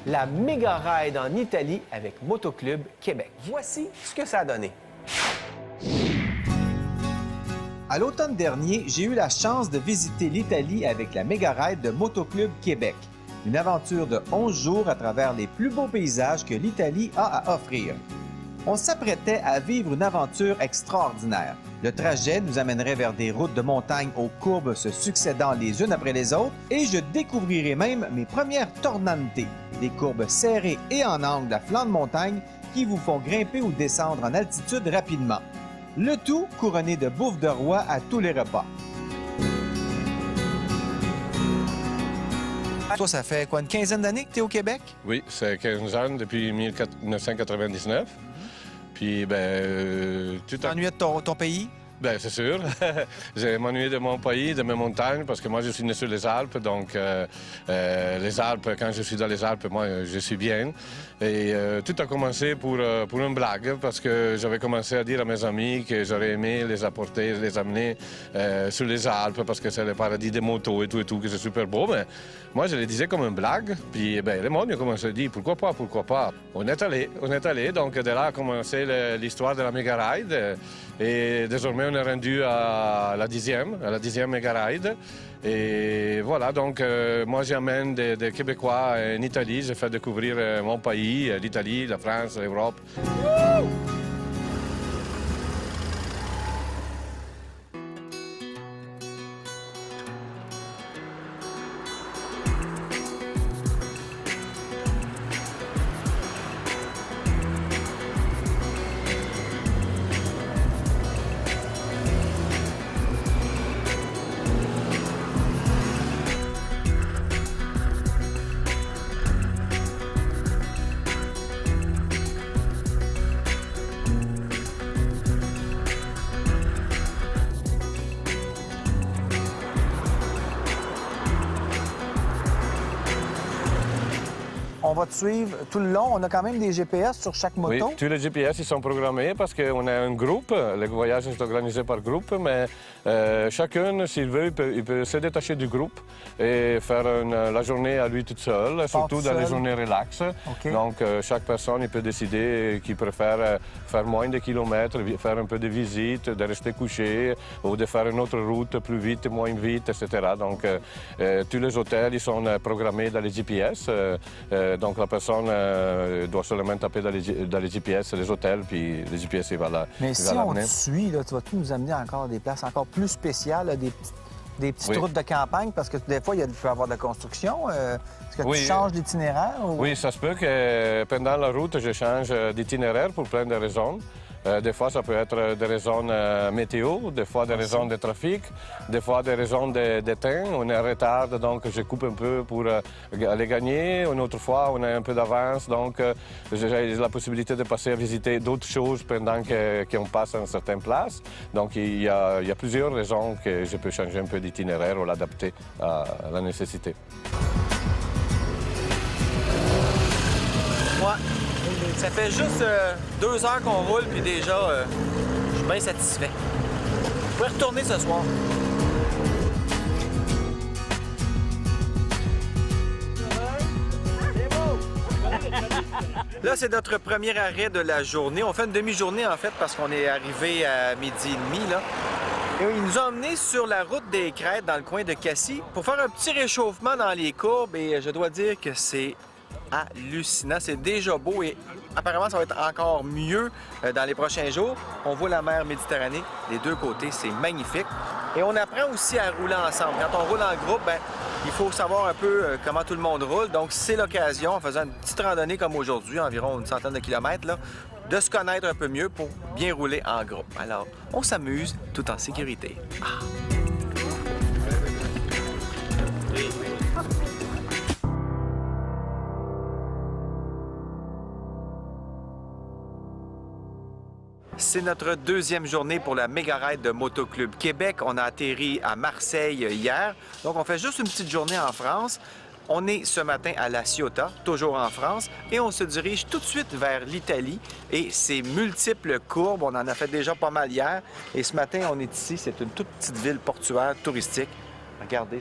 la méga ride en Italie avec Motoclub Québec. Voici ce que ça a donné. À l'automne dernier, j'ai eu la chance de visiter l'Italie avec la méga ride de Motoclub Québec. Une aventure de 11 jours à travers les plus beaux paysages que l'Italie a à offrir. On s'apprêtait à vivre une aventure extraordinaire. Le trajet nous amènerait vers des routes de montagne aux courbes se succédant les unes après les autres et je découvrirai même mes premières tornantes, des courbes serrées et en angle à flanc de montagne qui vous font grimper ou descendre en altitude rapidement. Le tout couronné de bouffe de roi à tous les repas. Toi, ça fait quoi, une quinzaine d'années que tu es au Québec? Oui, c'est 15 ans depuis 1999. Puis, tout Tu t'ennuies de ton pays? Bien, c'est sûr. J'ai m'ennuyé de mon pays, de mes montagnes, parce que moi, je suis né sur les Alpes. Donc, les Alpes, quand je suis dans les Alpes, moi, je suis bien. Et tout a commencé pour une blague, parce que j'avais commencé à dire à mes amis que j'aurais aimé les apporter, les amener sur les Alpes, parce que c'est le paradis des motos et tout, que c'est super beau. Mais moi, je les disais comme une blague. Puis, le monde a commencé à dire, pourquoi pas, pourquoi pas. On est allé. Donc, de là a commencé l'histoire de la méga ride. Et désormais, on est rendu à la 10e méga ride. Et voilà, donc moi j'amène des Québécois en Italie. J'ai fait découvrir mon pays, l'Italie, la France, l'Europe. On va te suivre tout le long. On a quand même des GPS sur chaque Oui, moto. tous les GPS ils sont programmés parce qu'on a un groupe. Le voyage est organisé par groupe, mais chacun, s'il veut, il peut se détacher du groupe et faire la journée à lui toute seule, surtout dans les journées relax. Okay. Donc, chaque personne il peut décider qu'il préfère faire moins de kilomètres, faire un peu de visite, de rester couché ou de faire une autre route plus vite, moins vite, etc. Donc, tous les hôtels ils sont programmés dans les GPS. Donc, la personne doit seulement taper dans les GPS, les hôtels, puis les GPS, il va la Mais il si va on l'amener. te suit, là, tu vas-tu nous amener encore des places encore plus spéciales, là, des petites Oui. routes de campagne? Parce que des fois, il peut y avoir de la construction. Est-ce que Oui. tu changes d'itinéraire? Ou... Oui, ça se peut que pendant la route, je change d'itinéraire pour plein de raisons. Des fois, ça peut être des raisons météo, des fois des raisons de trafic, des fois des raisons de temps. On est en retard, donc je coupe un peu pour aller gagner. Une autre fois, on a un peu d'avance, donc j'ai la possibilité de passer à visiter d'autres choses pendant qu'on passe à une certaine place. Donc, il y a plusieurs raisons que je peux changer un peu d'itinéraire ou l'adapter à la nécessité. Ouais. Ça fait juste 2 heures qu'on roule, puis déjà, je suis bien satisfait. Je pourrais retourner ce soir. Là, c'est notre premier arrêt de la journée. On fait une demi-journée, en fait, parce qu'on est arrivé à 12h30, là. Et ils nous ont emmenés sur la route des Crêtes, dans le coin de Cassis, pour faire un petit réchauffement dans les courbes. Et je dois dire que c'est hallucinant. C'est déjà beau et apparemment, ça va être encore mieux dans les prochains jours. On voit la mer Méditerranée des deux côtés. C'est magnifique. Et on apprend aussi à rouler ensemble. Quand on roule en groupe, il faut savoir un peu comment tout le monde roule. Donc, c'est l'occasion, en faisant une petite randonnée comme aujourd'hui, environ une centaine de kilomètres, là, de se connaître un peu mieux pour bien rouler en groupe. Alors, on s'amuse tout en sécurité. C'est notre deuxième journée pour la méga ride de Motoclub Québec. On a atterri à Marseille hier. Donc, on fait juste une petite journée en France. On est ce matin à La Ciotat, toujours en France, et on se dirige tout de suite vers l'Italie et ses multiples courbes. On en a fait déjà pas mal hier. Et ce matin, on est ici. C'est une toute petite ville portuaire touristique. Regardez,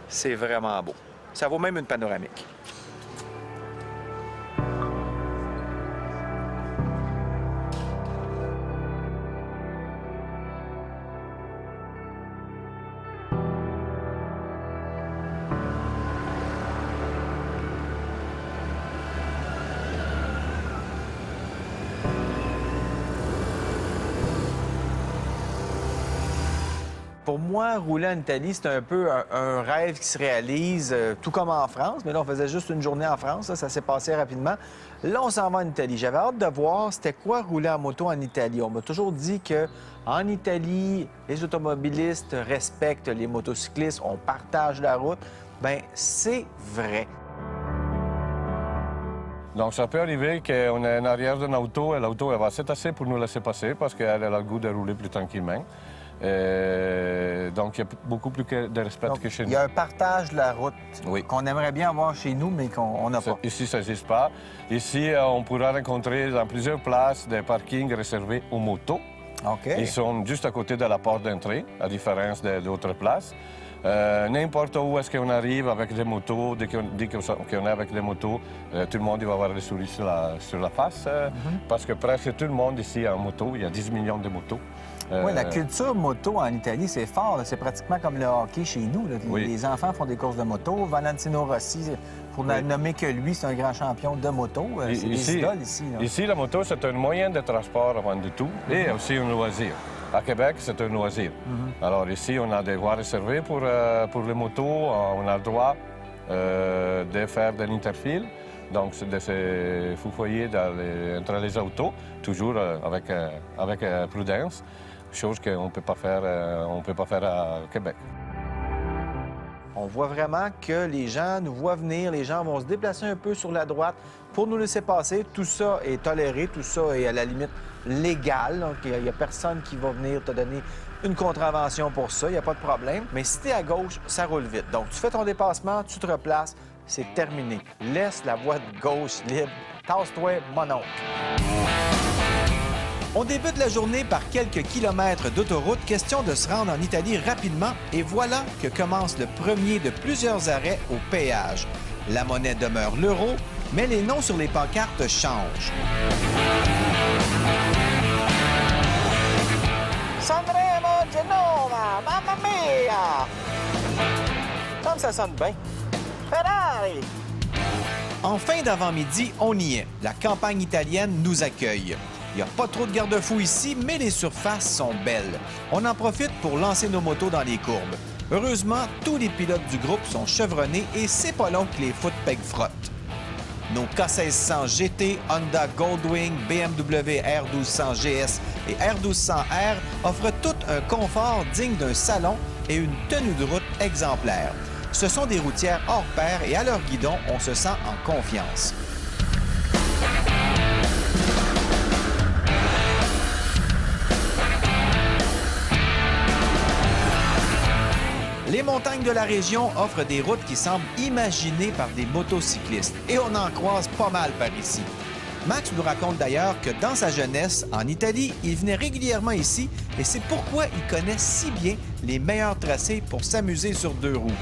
c'est vraiment beau. Ça vaut même une panoramique. pour moi, rouler en Italie, c'est un peu un rêve qui se réalise, tout comme en France. Mais là, on faisait juste une journée en France. Là, ça s'est passé rapidement. Là, on s'en va en Italie. J'avais hâte de voir c'était quoi rouler en moto en Italie. On m'a toujours dit que en Italie, les automobilistes respectent les motocyclistes, on partage la route. Bien, c'est vrai. Donc, ça peut arriver qu'on est en arrière d'un auto et l'auto va se tasser pour nous laisser passer parce qu'elle a le goût de rouler plus tranquillement. Donc, il y a beaucoup plus de respect que chez nous. Il y a un partage de la route Oui. qu'on aimerait bien avoir chez nous, mais qu'on n'a pas. Ici, ça n'existe pas. Ici, on pourra rencontrer dans plusieurs places des parkings réservés aux motos. OK. Ils sont juste à côté de la porte d'entrée, à différence d'autres places. N'importe où est-ce qu'on arrive avec des motos, dès qu'on dit qu'on est avec des motos, tout le monde il va avoir des souris sur la face, parce que presque tout le monde ici a une moto, il y a 10 millions de motos. Oui, la culture moto en Italie, c'est fort. là. C'est pratiquement comme le hockey chez nous. là. Oui. Les enfants font des courses de moto. Valentino Rossi, pour ne nommer que lui, c'est un grand champion de moto. C'est des idoles ici. là. Ici, la moto, c'est un moyen de transport avant de tout, et aussi un loisir. À Québec, c'est un loisir. Alors ici, on a des voies réservées pour les motos. On a le droit de faire de l'interfile, donc de se foufoyer entre les autos, toujours avec prudence, chose qu'on ne peut pas faire à Québec. On voit vraiment que les gens nous voient venir, les gens vont se déplacer un peu sur la droite pour nous laisser passer. Tout ça est toléré, tout ça est à la limite légal. Donc, il n'y a personne qui va venir te donner une contravention pour ça, il n'y a pas de problème. Mais si tu es à gauche, ça roule vite. Donc, tu fais ton dépassement, tu te replaces, c'est terminé. Laisse la voie de gauche libre. Tasse-toi, mon oncle. On débute la journée par quelques kilomètres d'autoroute, question de se rendre en Italie rapidement, et voilà que commence le premier de plusieurs arrêts au péage. La monnaie demeure l'euro, mais les noms sur les pancartes changent. Sanremo, Genova, mamma mia! Comme ça sonne bien. Ferrari! En fin d'avant-midi, on y est. La campagne italienne nous accueille. Il n'y a pas trop de garde-fous ici, mais les surfaces sont belles. On en profite pour lancer nos motos dans les courbes. Heureusement, tous les pilotes du groupe sont chevronnés et c'est pas long que les footpegs frottent. Nos K1600 GT, Honda Goldwing, BMW R1200 GS et R1200R offrent tout un confort digne d'un salon et une tenue de route exemplaire. Ce sont des routières hors pair et à leur guidon, on se sent en confiance. Les montagnes de la région offrent des routes qui semblent imaginées par des motocyclistes et on en croise pas mal par ici. Max nous raconte d'ailleurs que dans sa jeunesse, en Italie, il venait régulièrement ici et c'est pourquoi il connaît si bien les meilleurs tracés pour s'amuser sur deux roues.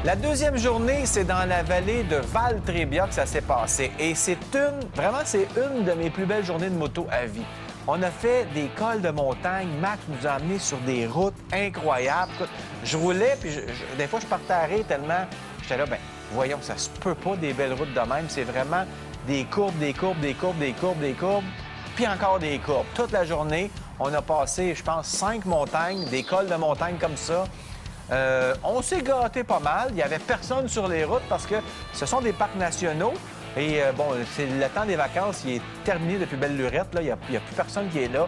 La deuxième journée, c'est dans la vallée de Valtrebbia que ça s'est passé. Et c'est une de mes plus belles journées de moto à vie. On a fait des cols de montagne. Max nous a amenés sur des routes incroyables. Écoute, je roulais, puis des fois, je partais à rire tellement... J'étais là, bien, voyons, ça se peut pas des belles routes de même. C'est vraiment des courbes, des courbes, des courbes, des courbes, des courbes, puis encore des courbes. Toute la journée, on a passé, je pense, 5 montagnes, des cols de montagne comme ça. On s'est gâté pas mal. Il n'y avait personne sur les routes parce que ce sont des parcs nationaux. Et bon, c'est le temps des vacances, il est terminé depuis belle lurette. Là. Il n'y a plus personne qui est là.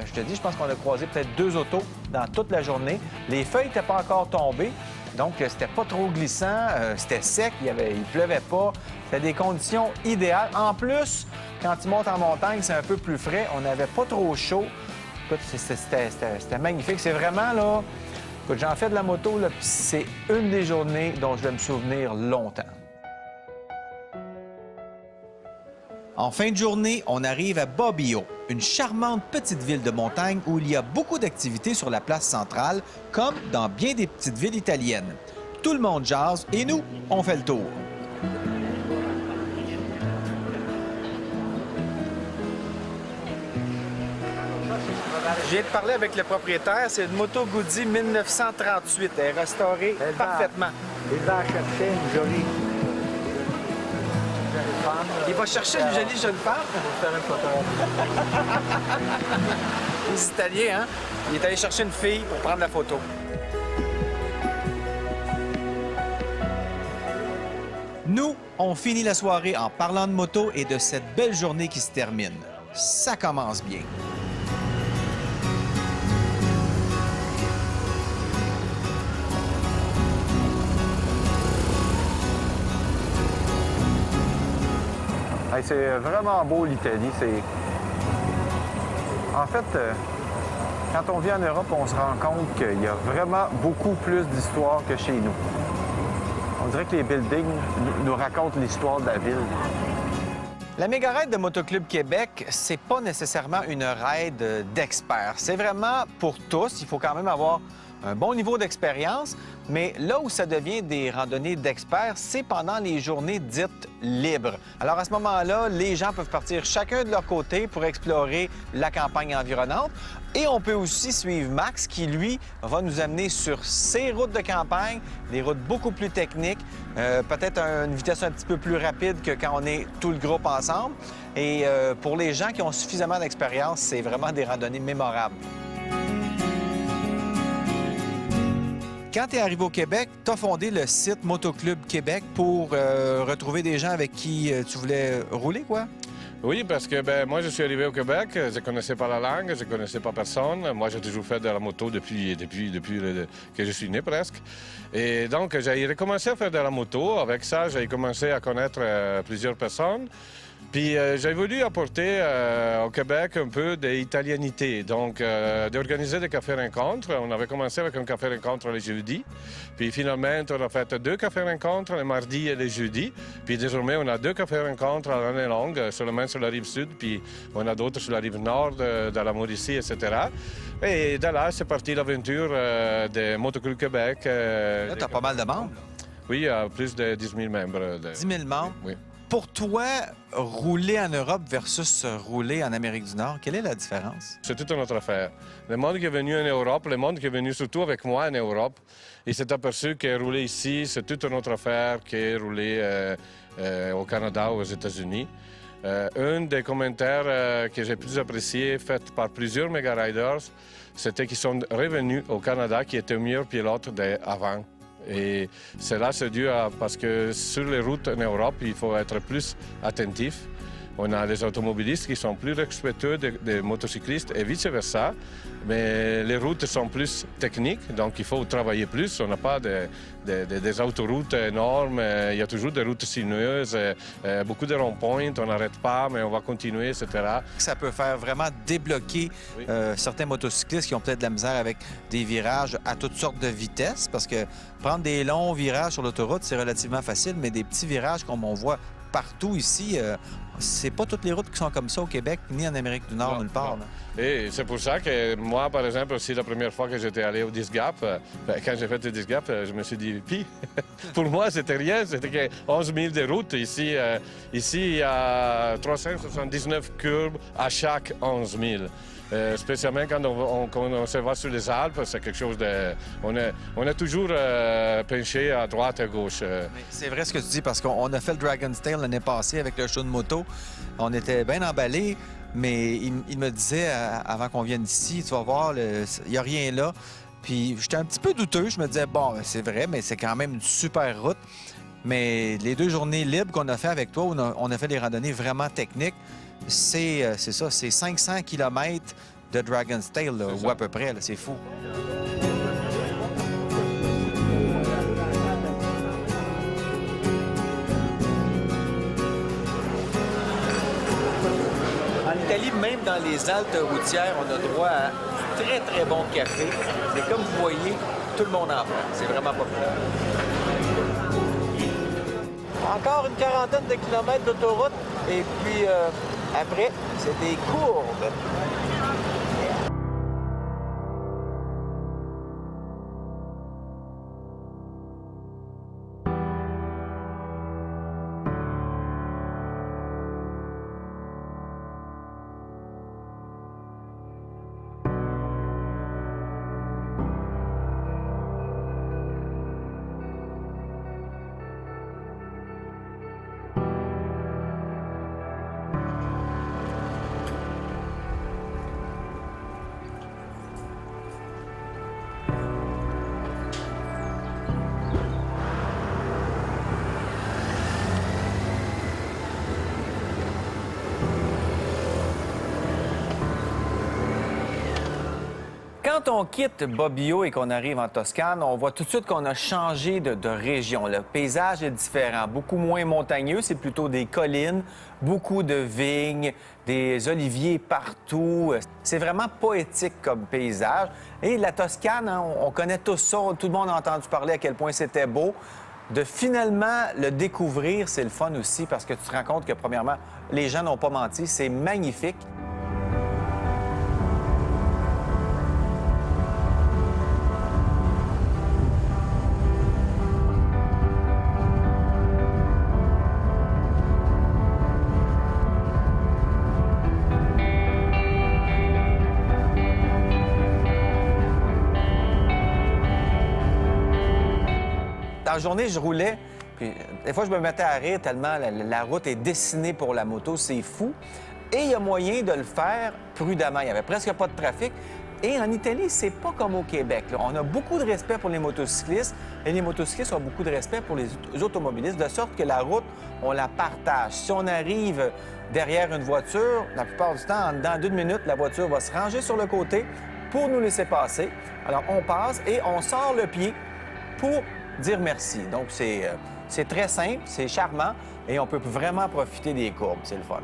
Je te dis, je pense qu'on a croisé peut-être 2 autos dans toute la journée. Les feuilles n'étaient pas encore tombées, donc c'était pas trop glissant. C'était sec, il pleuvait pas. C'était des conditions idéales. En plus, quand tu montes en montagne, c'est un peu plus frais. On n'avait pas trop chaud. Écoute, c'était magnifique. C'est vraiment, là... Écoute, j'en fais de la moto, là, puis c'est une des journées dont je vais me souvenir longtemps. En fin de journée, on arrive à Bobbio, une charmante petite ville de montagne où il y a beaucoup d'activités sur la place centrale, comme dans bien des petites villes italiennes. Tout le monde jase et nous, on fait le tour. Je viens de parler avec le propriétaire. C'est une moto Guzzi 1938. Elle est restaurée parfaitement. Il va chercher une jolie. Il va chercher une jolie jeune femme. Les Italiens, hein? Il est allé chercher une fille pour prendre la photo. Nous, on finit la soirée en parlant de moto et de cette belle journée qui se termine. Ça commence bien. Hey, c'est vraiment beau l'Italie. En fait, quand on vit en Europe, on se rend compte qu'il y a vraiment beaucoup plus d'histoire que chez nous. On dirait que les buildings nous racontent l'histoire de la ville. La méga raid de Motoclub Québec, c'est pas nécessairement une raid d'experts. C'est vraiment pour tous. Il faut quand même avoir un bon niveau d'expérience, mais là où ça devient des randonnées d'experts, c'est pendant les journées dites libres. Alors à ce moment-là, les gens peuvent partir chacun de leur côté pour explorer la campagne environnante. Et on peut aussi suivre Max qui, lui, va nous amener sur ses routes de campagne, des routes beaucoup plus techniques, peut-être à une vitesse un petit peu plus rapide que quand on est tout le groupe ensemble. Et pour les gens qui ont suffisamment d'expérience, c'est vraiment des randonnées mémorables. Quand tu es arrivé au Québec, tu as fondé le site Motoclub Québec pour retrouver des gens avec qui tu voulais rouler, quoi? Oui, parce que moi, je suis arrivé au Québec, je ne connaissais pas la langue, je ne connaissais pas personne. Moi, j'ai toujours fait de la moto depuis que je suis né presque. Et donc, j'ai recommencé à faire de la moto. Avec ça, j'ai commencé à connaître plusieurs personnes. Puis j'ai voulu apporter au Québec un peu d'italianité, donc d'organiser des cafés-rencontres. On avait commencé avec un café-rencontre le jeudi, puis finalement on a fait 2 cafés-rencontres le mardi et le jeudi. Puis désormais on a 2 cafés-rencontres à l'année longue, seulement sur la rive sud, puis on a d'autres sur la rive nord de la Mauricie, etc. Et de là, c'est parti l'aventure de Motoclub Québec. Là, tu as pas mal de membres. Oui, il y a plus de 10 000 membres. 10 000 membres? Oui. Pour toi, rouler en Europe versus rouler en Amérique du Nord, quelle est la différence? C'est toute une autre affaire. Le monde qui est venu en Europe, le monde qui est venu surtout avec moi en Europe, il s'est aperçu que rouler ici, c'est toute une autre affaire que rouler au Canada ou aux États-Unis. Un des commentaires que j'ai plus apprécié, fait par plusieurs méga riders, c'était qu'ils sont revenus au Canada, qui étaient meilleurs pilotes d'avant. Et cela, c'est dû parce que sur les routes en Europe, il faut être plus attentif. On a les automobilistes qui sont plus respectueux des motocyclistes et vice-versa. Mais les routes sont plus techniques, donc il faut travailler plus. On n'a pas des autoroutes énormes. Il y a toujours des routes sinueuses, beaucoup de ronds-points. On n'arrête pas, mais on va continuer, etc. Ça peut faire vraiment débloquer certains motocyclistes qui ont peut-être de la misère avec des virages à toutes sortes de vitesses, parce que prendre des longs virages sur l'autoroute, c'est relativement facile, mais des petits virages comme on voit partout ici, c'est pas toutes les routes qui sont comme ça au Québec, ni en Amérique du Nord, nulle part. Et c'est pour ça que moi, par exemple, aussi la première fois que j'étais allé au Disc Gap, quand j'ai fait le Disc Gap, je me suis dit, puis, pour moi, c'était rien, c'était que 11 000 de routes. Ici, il y a 379 courbes à chaque 11 000. Spécialement quand on se va sur les Alpes, c'est quelque chose de... On a toujours penché à droite et à gauche. C'est vrai ce que tu dis, parce qu'on a fait le Dragon's Tail l'année passée avec le show de moto. On était bien emballés, mais il me disait, avant qu'on vienne ici, tu vas voir, il n'y a rien là. Puis j'étais un petit peu douteux. Je me disais, bon, c'est vrai, mais c'est quand même une super route. Mais les 2 journées libres qu'on a fait avec toi, on a fait des randonnées vraiment techniques. C'est ça, c'est 500 km de Dragon's Tail, là, ou à peu près, c'est fou. En Italie, même dans les haltes routières, on a droit à du très, très bon café. Mais comme vous voyez, tout le monde en prend. C'est vraiment populaire. Encore une quarantaine de kilomètres d'autoroute. Et puis, après, c'est des courbes. Quand on quitte Bobbio et qu'on arrive en Toscane, on voit tout de suite qu'on a changé de région. Le paysage est différent, beaucoup moins montagneux, c'est plutôt des collines, beaucoup de vignes, des oliviers partout. C'est vraiment poétique comme paysage. Et la Toscane, hein, on connaît tous ça, tout le monde a entendu parler à quel point c'était beau. De finalement le découvrir, c'est le fun aussi parce que tu te rends compte que, premièrement, les gens n'ont pas menti, c'est magnifique. Dans la journée, je roulais, puis des fois, je me mettais à rire tellement la route est dessinée pour la moto, c'est fou. Et il y a moyen de le faire prudemment. Il n'y avait presque pas de trafic. Et en Italie, c'est pas comme au Québec, là. On a beaucoup de respect pour les motocyclistes et les motocyclistes ont beaucoup de respect pour les automobilistes, de sorte que la route, on la partage. Si on arrive derrière une voiture, la plupart du temps, dans 2 minutes, la voiture va se ranger sur le côté pour nous laisser passer. Alors, on passe et on sort le pied pour dire merci. Donc, c'est très simple, c'est charmant et on peut vraiment profiter des courbes. C'est le fun.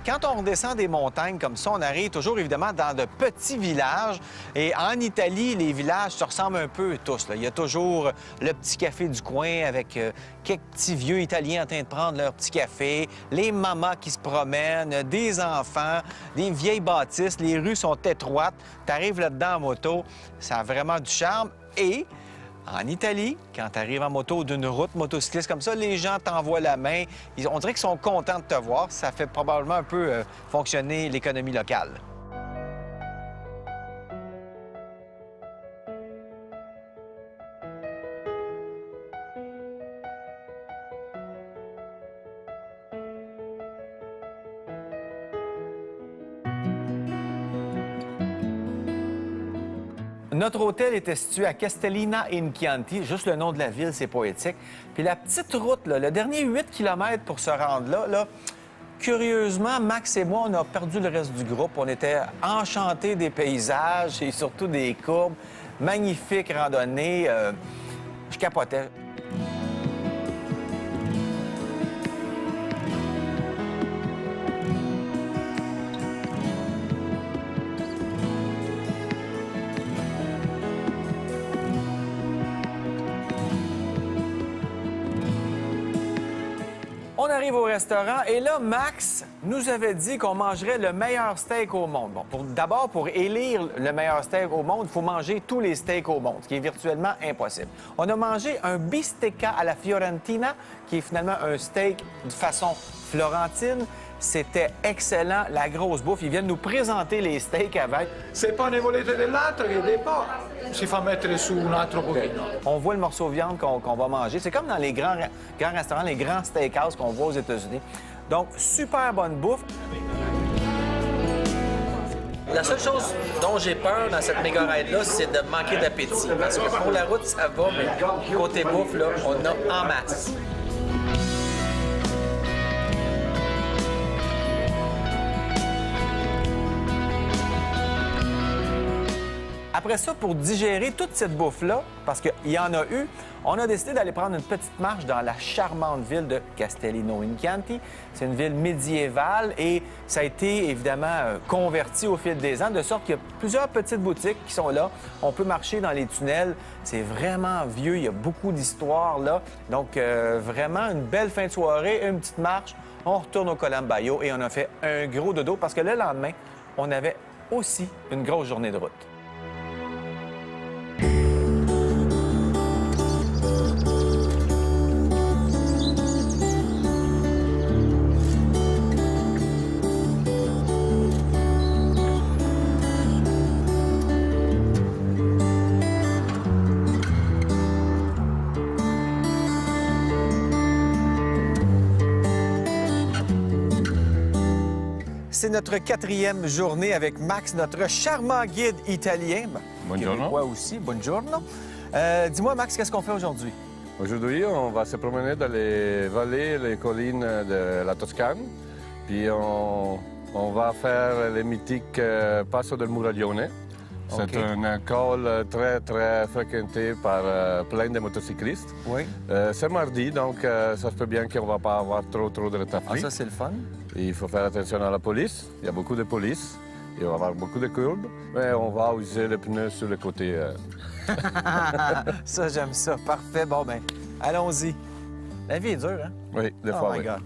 Quand on redescend des montagnes comme ça, on arrive toujours évidemment dans de petits villages. Et en Italie, les villages se ressemblent un peu tous, là. Il y a toujours le petit café du coin avec quelques petits vieux Italiens en train de prendre leur petit café, les mamas qui se promènent, des enfants, des vieilles bâtisses. Les rues sont étroites. Tu arrives là-dedans en moto, ça a vraiment du charme. Et en Italie, quand tu arrives en moto d'une route motocycliste comme ça, les gens t'envoient la main. On dirait qu'ils sont contents de te voir. Ça fait probablement un peu fonctionner l'économie locale. Notre hôtel était situé à Castellina in Chianti. Juste le nom de la ville, c'est poétique. Puis la petite route, là, le dernier 8 km pour se rendre là, curieusement, Max et moi, on a perdu le reste du groupe. On était enchantés des paysages et surtout des courbes. Magnifique randonnée. Je capotais. On arrive au restaurant et là, Max nous avait dit qu'on mangerait le meilleur steak au monde. Bon, d'abord, pour élire le meilleur steak au monde, il faut manger tous les steaks au monde, ce qui est virtuellement impossible. On a mangé un bistecca à la Fiorentina, qui est finalement un steak de façon florentine. C'était excellent, la grosse bouffe. Ils viennent nous présenter les steaks avec. Se poi ne volete dell'altro, chiede po', si fa mettere su un altro pochino. On voit le morceau de viande qu'on va manger. C'est comme dans les grands restaurants, les grands steakhouse qu'on voit aux États-Unis. Donc, super bonne bouffe. La seule chose dont j'ai peur dans cette méga ride-là, c'est de manquer d'appétit. Parce que pour la route, ça va, mais côté bouffe, là, on a en masse. Après ça, pour digérer toute cette bouffe-là, parce qu'il y en a eu, on a décidé d'aller prendre une petite marche dans la charmante ville de Castellino in Chianti. C'est une ville médiévale et ça a été évidemment converti au fil des ans, de sorte qu'il y a plusieurs petites boutiques qui sont là. On peut marcher dans les tunnels. C'est vraiment vieux, il y a beaucoup d'histoires là. Donc, vraiment une belle fin de soirée, une petite marche. On retourne au Colombaio et on a fait un gros dodo parce que le lendemain, on avait aussi une grosse journée de route. C'est notre 4e journée avec Max, notre charmant guide italien. Buongiorno. québécois aussi. Buongiorno. Dis-moi, Max, qu'est-ce qu'on fait aujourd'hui? Aujourd'hui, on va se promener dans les vallées et les collines de la Toscane. Puis on va faire les mythiques Passo del Muraglione. C'est OK. un col très, très fréquenté par plein de motocyclistes. Oui. C'est mardi, donc ça se peut bien qu'on ne va pas avoir trop de Ah, retard. ça, c'est le fun. Il faut faire attention à la police. Il y a beaucoup de police. Il va y avoir beaucoup de courbes. Mais on va user les pneus sur le côté. Ça, j'aime ça. Parfait. Bon, ben, allons-y. La vie est dure, hein? Oui, des Oh fois, my oui. God.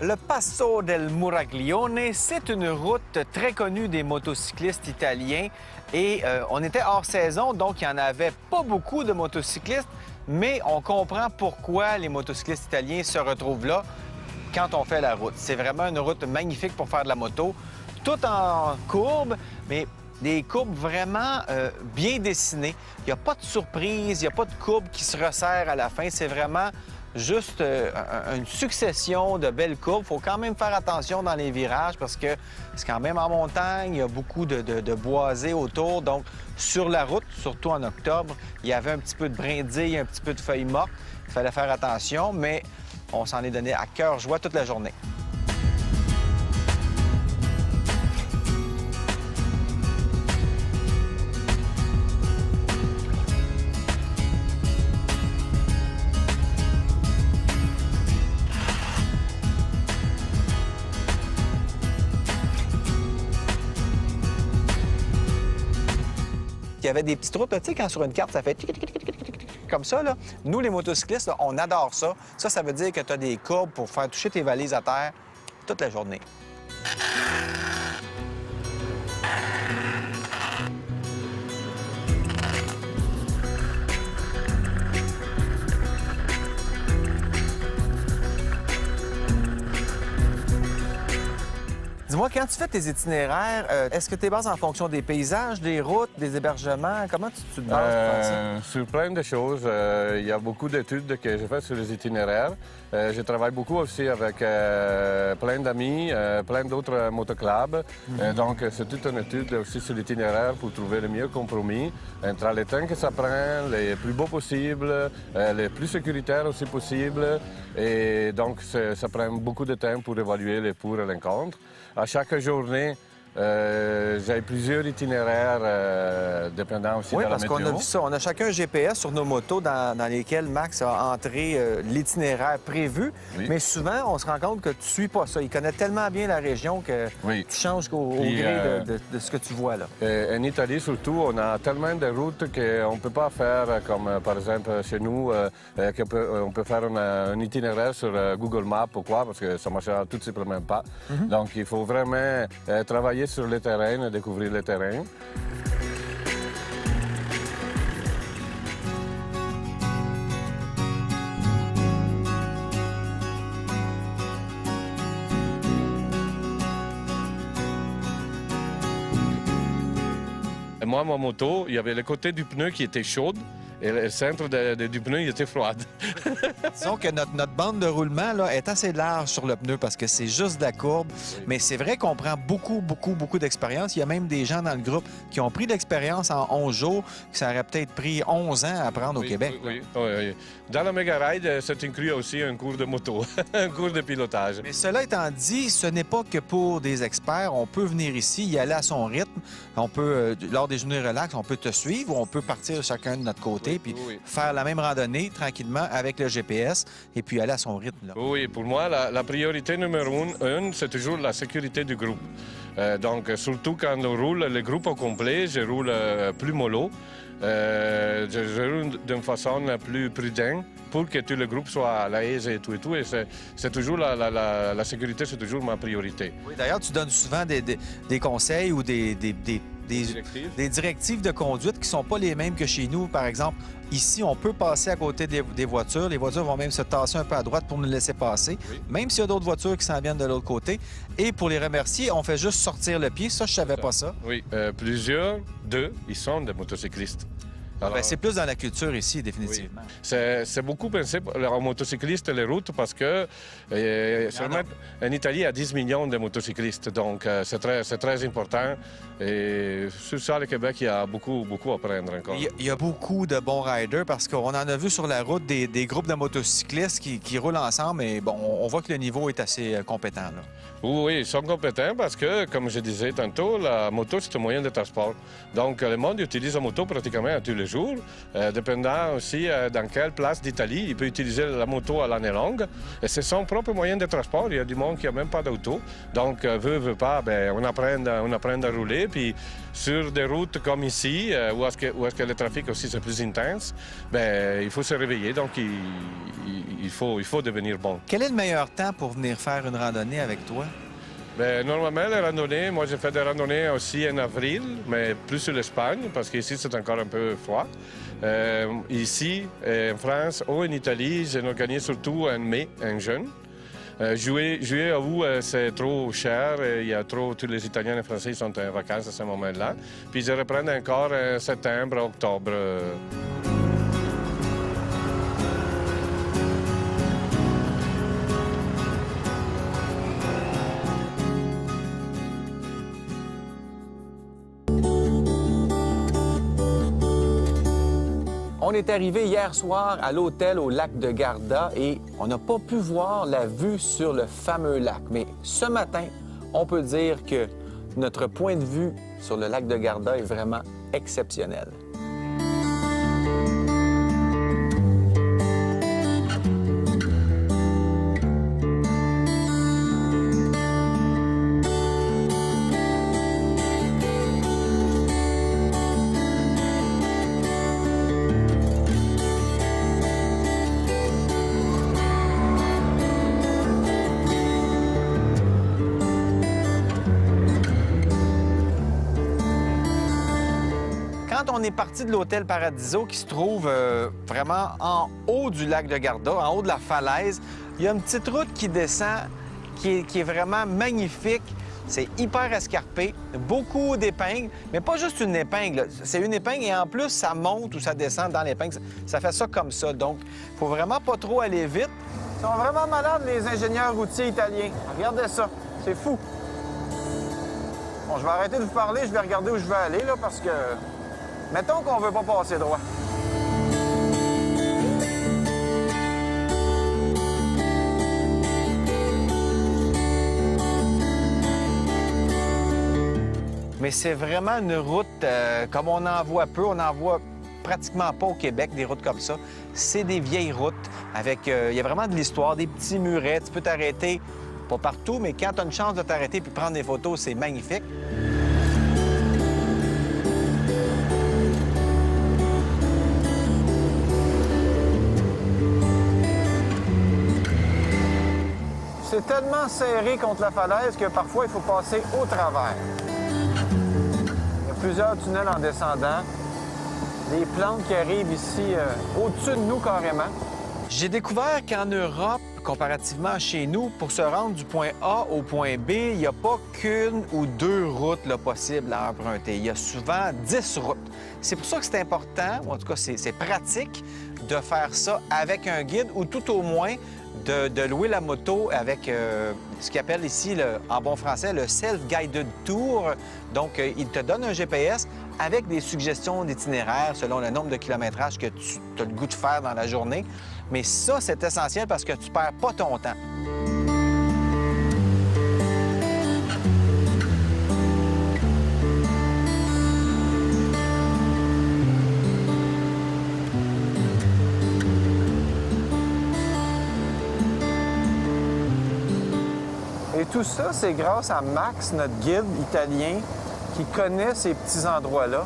Le Passo del Muraglione, c'est une route très connue des motocyclistes italiens et on était hors saison, donc il n'y en avait pas beaucoup de motocyclistes, mais on comprend pourquoi les motocyclistes italiens se retrouvent là quand on fait la route. C'est vraiment une route magnifique pour faire de la moto, tout en courbe, mais des courbes vraiment bien dessinées. Il n'y a pas de surprise, il n'y a pas de courbe qui se resserre à la fin. C'est vraiment juste une succession de belles courbes. Il faut quand même faire attention dans les virages parce que c'est quand même en montagne, il y a beaucoup de boisés autour. Donc, sur la route, surtout en octobre, il y avait un petit peu de brindilles, un petit peu de feuilles mortes. Il fallait faire attention, mais on s'en est donné à cœur joie toute la journée. Il y avait des petites routes, là, tu sais, quand sur une carte, ça fait comme ça, là. Nous, les motocyclistes, là, on adore ça. Ça veut dire que tu as des courbes pour faire toucher tes valises à terre toute la journée. Dis-moi, quand tu fais tes itinéraires, est-ce que tu es basé en fonction des paysages, des routes, des hébergements? Comment tu te bases pour faire ça? Sur plein de choses. Il y a beaucoup d'études que j'ai faites sur les itinéraires. Je travaille beaucoup aussi avec plein d'amis, plein d'autres motoclubs. Donc, c'est toute une étude aussi sur l'itinéraire pour trouver le meilleur compromis entre les temps que ça prend, les plus beaux possibles, les plus sécuritaires aussi possibles. Et donc, ça prend beaucoup de temps pour évaluer les pour et les contre. À chaque journée, j'ai plusieurs itinéraires dépendant aussi Oui, de la parce météo. qu'on a vu ça. On a chacun un GPS sur nos motos dans lesquels Max a entré l'itinéraire prévu. Oui. Mais souvent, on se rend compte que tu ne suis pas ça. Il connaît tellement bien la région que Oui. tu changes au Puis, gré de ce que tu vois là. En Italie, surtout, on a tellement de routes qu'on ne peut pas faire comme, par exemple, chez nous, on peut faire un itinéraire sur Google Maps ou quoi, parce que ça ne marchera tout simplement pas. Donc, il faut vraiment travailler sur le terrain et découvrir le terrain. Et moi, ma moto, il y avait le côté du pneu qui était chaude et le centre du pneu il était froid. Disons que notre bande de roulement là, est assez large sur le pneu parce que c'est juste de la courbe. Mais c'est vrai qu'on prend beaucoup d'expérience. Il y a même des gens dans le groupe qui ont pris de l'expérience en 11 jours, que ça aurait peut-être pris 11 ans à apprendre au Québec. Oui. Dans la Mega Ride, c'est inclus aussi un cours de moto, un cours de pilotage. Mais cela étant dit, ce n'est pas que pour des experts. On peut venir ici, y aller à son rythme. On peut, lors des journées relax, on peut te suivre ou on peut partir chacun de notre côté. côté, puis oui. faire la même randonnée tranquillement avec le GPS et puis aller à son rythme. Là. Oui, pour moi, la priorité numéro une, c'est toujours la sécurité du groupe. Donc, surtout quand on roule le groupe au complet, je roule plus mollo. Je roule d'une façon plus prudente pour que tout le groupe soit à l'aise et tout. Et c'est toujours la sécurité, c'est toujours ma priorité. Oui, d'ailleurs, tu donnes souvent des conseils ou des directives de conduite qui ne sont pas les mêmes que chez nous. Par exemple, ici, on peut passer à côté des voitures. Les voitures vont même se tasser un peu à droite pour nous laisser passer, Oui. même s'il y a d'autres voitures qui s'en viennent de l'autre côté. Et pour les remercier, on fait juste sortir le pied. Ça, je savais pas ça. Oui, plusieurs d'eux, ils sont des motocyclistes. Alors, Ben, c'est plus dans la culture ici, définitivement. c'est beaucoup pensé aux motocyclistes et les routes parce que seulement en Italie, il y a 10 millions de motocyclistes. Donc, c'est très important. Et sur ça, le Québec, il y a beaucoup à apprendre encore. Il y a beaucoup de bons riders parce qu'on en a vu sur la route des groupes de motocyclistes qui roulent ensemble. Et bon, on voit que le niveau est assez compétent. Là. Oui, ils sont compétents parce que, comme je disais tantôt, la moto, c'est un moyen de transport. Donc, le monde utilise la moto pratiquement tous les jours. Dépendant aussi dans quelle place d'Italie, il peut utiliser la moto à l'année longue. Et c'est son propre moyen de transport. Il y a du monde qui n'a même pas d'auto. Donc, veut pas, ben, on apprend à rouler. Puis, sur des routes comme ici, où est-ce que le trafic aussi c'est plus intense, ben, il faut se réveiller. Donc, il faut devenir bon. Quel est le meilleur temps pour venir faire une randonnée avec toi? Bien, normalement, les randonnées, moi j'ai fait des randonnées aussi en avril, mais plus sur l'Espagne, parce qu'ici c'est encore un peu froid. Ici, en France ou en Italie, je l'organise surtout en mai, en juin. Juillet à août, c'est trop cher. Il y a trop, tous les Italiens et les Français sont en vacances à ce moment-là. Puis je reprends encore en septembre, octobre. On est arrivé hier soir à l'hôtel au lac de Garda et on n'a pas pu voir la vue sur le fameux lac. Mais ce matin, on peut dire que notre point de vue sur le lac de Garda est vraiment exceptionnel. Quand on est parti de l'hôtel Paradiso, qui se trouve vraiment en haut du lac de Garda, en haut de la falaise, il y a une petite route qui descend, qui est vraiment magnifique. C'est hyper escarpé, beaucoup d'épingles, mais pas juste une épingle. C'est une épingle et en plus, ça monte ou ça descend dans l'épingle. Ça fait ça comme ça. Donc, il faut vraiment pas trop aller vite. Ils sont vraiment malades, les ingénieurs routiers italiens. Regardez ça. C'est fou. Bon, je vais arrêter de vous parler. Je vais regarder où je vais aller, là, parce que... Mettons qu'on veut pas passer droit. Mais c'est vraiment une route comme on en voit peu. On en voit pratiquement pas au Québec, des routes comme ça. C'est des vieilles routes avec... il y a vraiment de l'histoire, des petits murets. Tu peux t'arrêter, pas partout, mais quand tu as une chance de t'arrêter puis prendre des photos, c'est magnifique. C'est tellement serré contre la falaise que parfois, il faut passer au travers. Il y a plusieurs tunnels en descendant. Des plantes qui arrivent ici au-dessus de nous carrément. J'ai découvert qu'en Europe, comparativement à chez nous, pour se rendre du point A au point B, il n'y a pas qu'une ou deux routes là, possibles à emprunter. Il y a souvent 10 routes. C'est pour ça que c'est important, ou en tout cas c'est pratique, de faire ça avec un guide ou tout au moins de louer la moto avec ce qu'ils appellent ici, en bon français, le self-guided tour. Donc, il te donne un GPS avec des suggestions d'itinéraire selon le nombre de kilométrages que tu as le goût de faire dans la journée. Mais ça, c'est essentiel parce que tu perds pas ton temps. tout ça, c'est grâce à Max, notre guide italien, qui connaît ces petits endroits-là.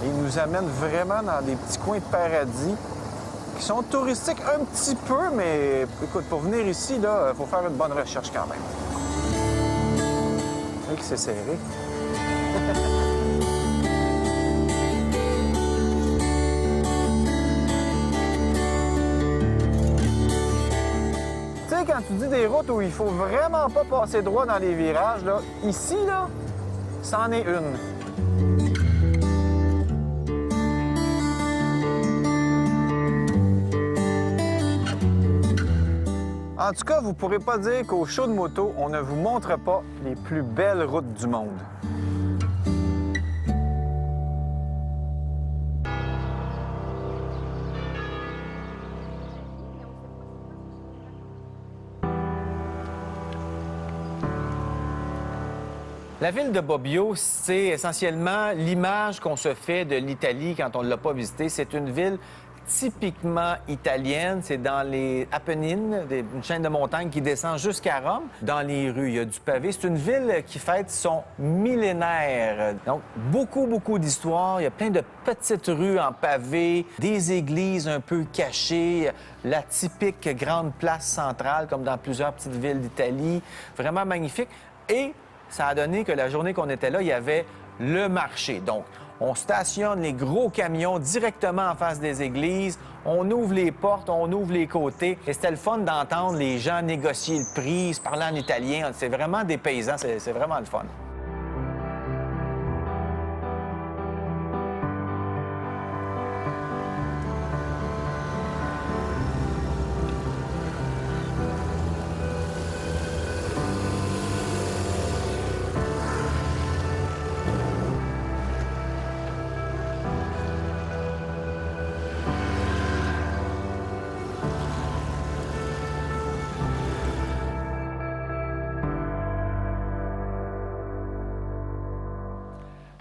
Il nous amène vraiment dans des petits coins de paradis qui sont touristiques un petit peu, mais écoute, pour venir ici, il faut faire une bonne recherche quand même. Vous voyez que c'est serré. Tu sais, quand tu dis des routes où il faut vraiment pas passer droit dans les virages, là, ici, là, c'en est une. En tout cas, vous ne pourrez pas dire qu'au show de moto, on ne vous montre pas les plus belles routes du monde. La ville de Bobbio, c'est essentiellement l'image qu'on se fait de l'Italie quand on ne l'a pas visitée. C'est une ville typiquement italienne. C'est dans les Apennines, une chaîne de montagnes qui descend jusqu'à Rome. Dans les rues, il y a du pavé. C'est une ville qui fête son millénaire. Donc, beaucoup d'histoire. Il y a plein de petites rues en pavé, des églises un peu cachées, la typique grande place centrale, comme dans plusieurs petites villes d'Italie. Vraiment magnifique. Et ça a donné que la journée qu'on était là, il y avait le marché. Donc, on stationne les gros camions directement en face des églises, on ouvre les portes, on ouvre les côtés. Et c'était le fun d'entendre les gens négocier le prix, se parler en italien. C'est vraiment des paysans, c'est vraiment le fun.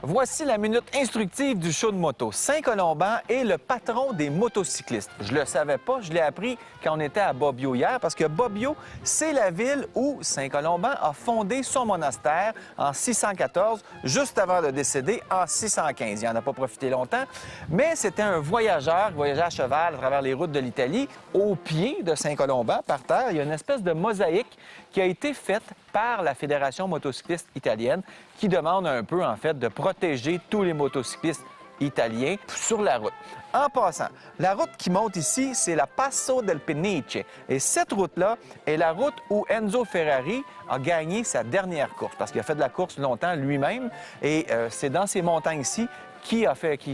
Voici la minute instructive du show de moto. Saint-Colomban est le patron des motocyclistes. Je le savais pas, je l'ai appris quand on était à Bobbio hier, parce que Bobbio, c'est la ville où Saint-Colomban a fondé son monastère en 614, juste avant de décéder en 615. Il n'en a pas profité longtemps, mais c'était un voyageur qui voyageait à cheval à travers les routes de l'Italie. Au pied de Saint-Colomban, par terre, il y a une espèce de mosaïque qui a été faite par la Fédération motocycliste italienne, qui demande un peu, en fait, de protéger tous les motocyclistes italiens sur la route. En passant, la route qui monte ici, c'est la Passo del Peniche. Et cette route-là est la route où Enzo Ferrari a gagné sa dernière course, parce qu'il a fait de la course longtemps lui-même. Et c'est dans ces montagnes-ci qui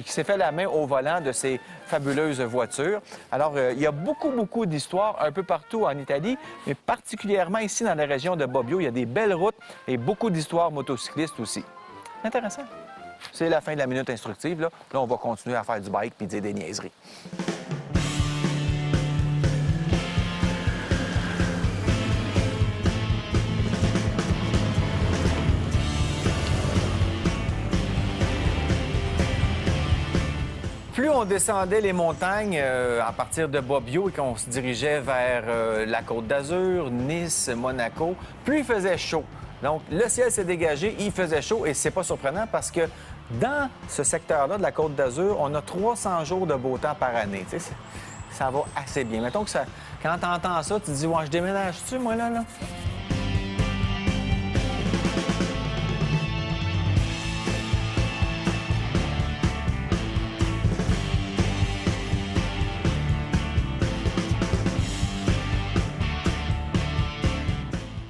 s'est fait la main au volant de ces fabuleuses voitures. Alors, il y a beaucoup d'histoires un peu partout en Italie, mais particulièrement ici dans la région de Bobbio. Il y a des belles routes et beaucoup d'histoires motocyclistes aussi. Intéressant. C'est la fin de la minute instructive. Là, on va continuer à faire du bike puis dire des niaiseries. Plus on descendait les montagnes à partir de Bobbio et qu'on se dirigeait vers la Côte d'Azur, Nice, Monaco, plus il faisait chaud. Donc, le ciel s'est dégagé, il faisait chaud et c'est pas surprenant parce que dans ce secteur-là de la Côte d'Azur, on a 300 jours de beau temps par année. Tu sais, ça va assez bien. Mettons que quand tu entends ça, tu te dis « Ouais, je déménage-tu, moi, là? »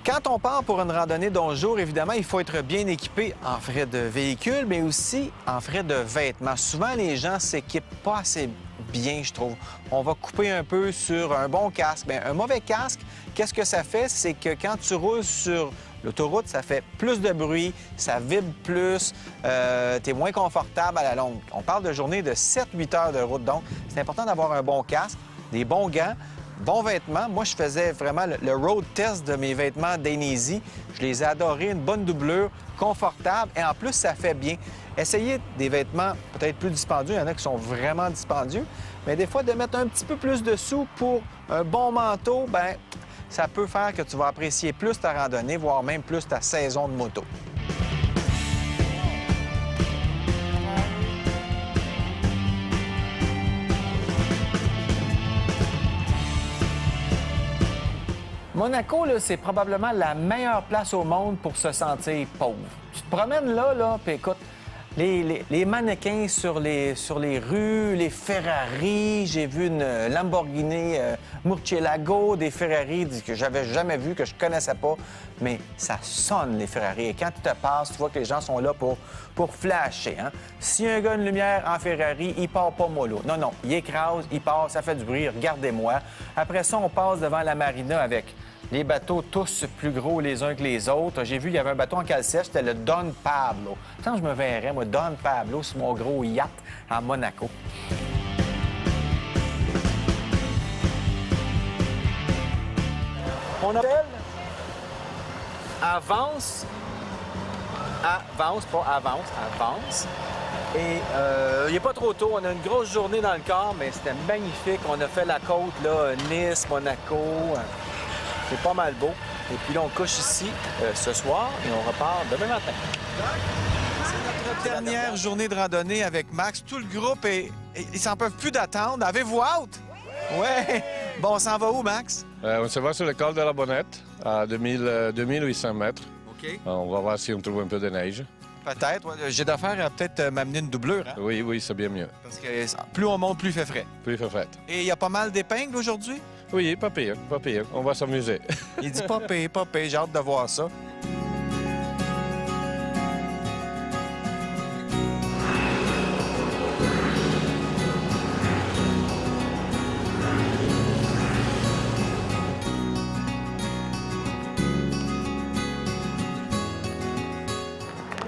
Quand on part pour une randonnée d'11 jours, évidemment, il faut être bien équipé en frais de véhicule, mais aussi en frais de vêtements. Souvent, les gens s'équipent pas assez bien, je trouve. On va couper un peu sur un bon casque. Bien, un mauvais casque, qu'est-ce que ça fait? C'est que quand tu roules sur l'autoroute, ça fait plus de bruit, ça vibre plus, tu es moins confortable à la longue. On parle de journée de 7-8 heures de route, donc c'est important d'avoir un bon casque, des bons gants, bons vêtements. Moi, je faisais vraiment le road test de mes vêtements Dainese. Je les ai adorés, une bonne doublure, confortable et en plus, ça fait bien. Essayez des vêtements peut-être plus dispendieux. Il y en a qui sont vraiment dispendieux, mais des fois, de mettre un petit peu plus de sous pour un bon manteau, bien, ça peut faire que tu vas apprécier plus ta randonnée, voire même plus ta saison de moto. Monaco, là, c'est probablement la meilleure place au monde pour se sentir pauvre. Tu te promènes là, puis écoute, les mannequins sur les rues, les Ferrari, j'ai vu une Lamborghini Murcielago, des Ferrari que j'avais jamais vu, que je connaissais pas, mais ça sonne, les Ferrari. Et quand tu te passes, tu vois que les gens sont là pour flasher. Hein? Si un gars a une lumière en Ferrari, il part pas mollo. Non, il écrase, il part, ça fait du bruit, regardez-moi. Après ça, on passe devant la marina avec les bateaux tous plus gros les uns que les autres. J'ai vu, il y avait un bateau en cale sèche, c'était le Don Pablo. Tant je me verrais, moi, Don Pablo, sur mon gros yacht à Monaco. On appelle Avance. Avance, pas Avance, Avance. Et il n'est pas trop tôt, on a une grosse journée dans le corps, mais c'était magnifique. On a fait la côte, là, Nice, Monaco. C'est pas mal beau. Et puis là, on couche ici ce soir et on repart demain matin. C'est notre dernière journée de randonnée avec Max. Tout le groupe, ils s'en peuvent plus d'attendre. Avez-vous hâte? Ouais. Bon, on s'en va où, Max? On se va sur le col de la Bonnette, à 2800 mètres. OK. On va voir si on trouve un peu de neige. Peut-être. Ouais. J'ai d'affaire à peut-être m'amener une doublure. Hein? Oui, c'est bien mieux. Parce que plus on monte, plus il fait frais. Plus il fait frais. Et il y a pas mal d'épingles aujourd'hui? Oui, pas pire, pas pire. On va s'amuser. Il dit pas pire, pas pire. J'ai hâte de voir ça.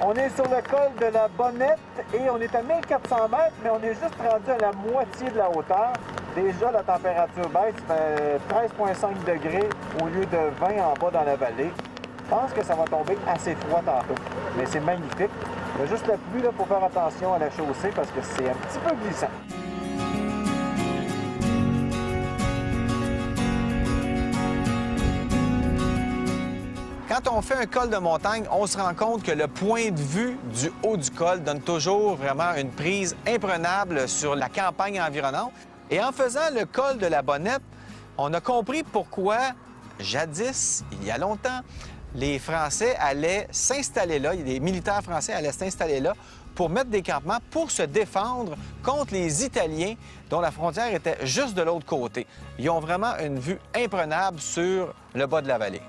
On est sur le col de la Bonnette et on est à 1400 mètres, mais on est juste rendu à la moitié de la hauteur. Déjà, la température baisse, fait 13,5 degrés au lieu de 20 en bas dans la vallée. Je pense que ça va tomber assez froid tantôt, mais c'est magnifique. Il y a juste la pluie, il faut faire attention à la chaussée parce que c'est un petit peu glissant. Quand on fait un col de montagne, on se rend compte que le point de vue du haut du col donne toujours vraiment une prise imprenable sur la campagne environnante. Et en faisant le col de la Bonnette, on a compris pourquoi, jadis, il y a longtemps, les Français allaient s'installer là, les militaires français allaient s'installer là pour mettre des campements pour se défendre contre les Italiens dont la frontière était juste de l'autre côté. Ils ont vraiment une vue imprenable sur le bas de la vallée.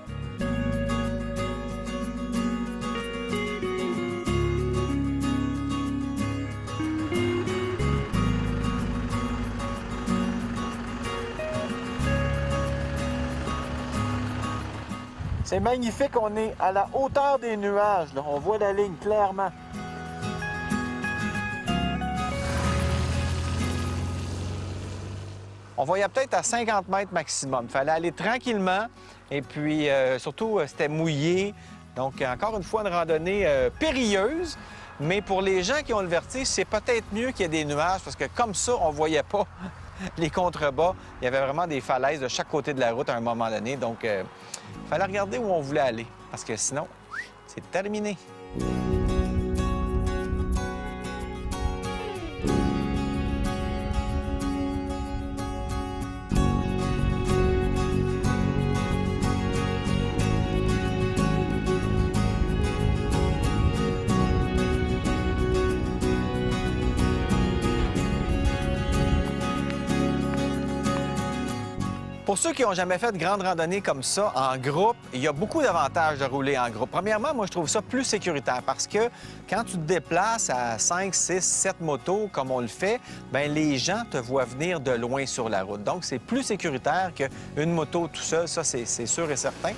C'est magnifique, on est à la hauteur des nuages. Là. On voit la ligne clairement. On voyait peut-être à 50 mètres maximum. Il fallait aller tranquillement et puis surtout, c'était mouillé. Donc, encore une fois, une randonnée périlleuse. Mais pour les gens qui ont le vertige, c'est peut-être mieux qu'il y ait des nuages parce que comme ça, on ne voyait pas les contrebas. Il y avait vraiment des falaises de chaque côté de la route à un moment donné. Donc, il fallait regarder où on voulait aller parce que sinon, c'est terminé. Pour ceux qui n'ont jamais fait de grandes randonnées comme ça, en groupe, il y a beaucoup d'avantages de rouler en groupe. Premièrement, moi, je trouve ça plus sécuritaire parce que quand tu te déplaces à 5, 6, 7 motos, comme on le fait, bien, les gens te voient venir de loin sur la route. Donc, c'est plus sécuritaire qu'une moto tout seul, ça, c'est sûr et certain.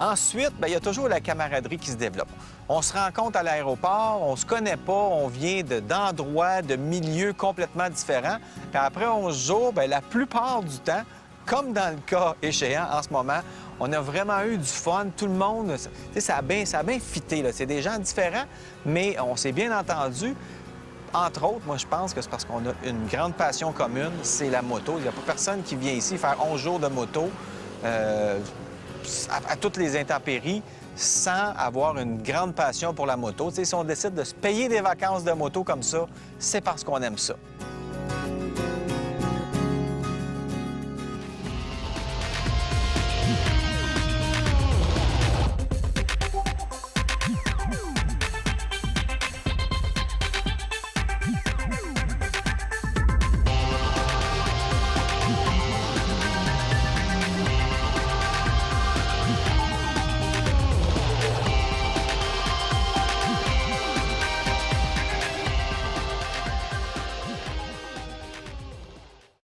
Ensuite, bien, il y a toujours la camaraderie qui se développe. On se rencontre à l'aéroport, on se connaît pas, on vient d'endroits, de milieux complètement différents. Puis après 11 jours, bien, la plupart du temps, comme dans le cas échéant en ce moment, on a vraiment eu du fun. Tout le monde, ça a bien fité. C'est des gens différents, mais on s'est bien entendu. Entre autres, moi, je pense que c'est parce qu'on a une grande passion commune, c'est la moto. Il n'y a pas personne qui vient ici faire 11 jours de moto. à toutes les intempéries sans avoir une grande passion pour la moto. Tu sais, si on décide de se payer des vacances de moto comme ça, c'est parce qu'on aime ça.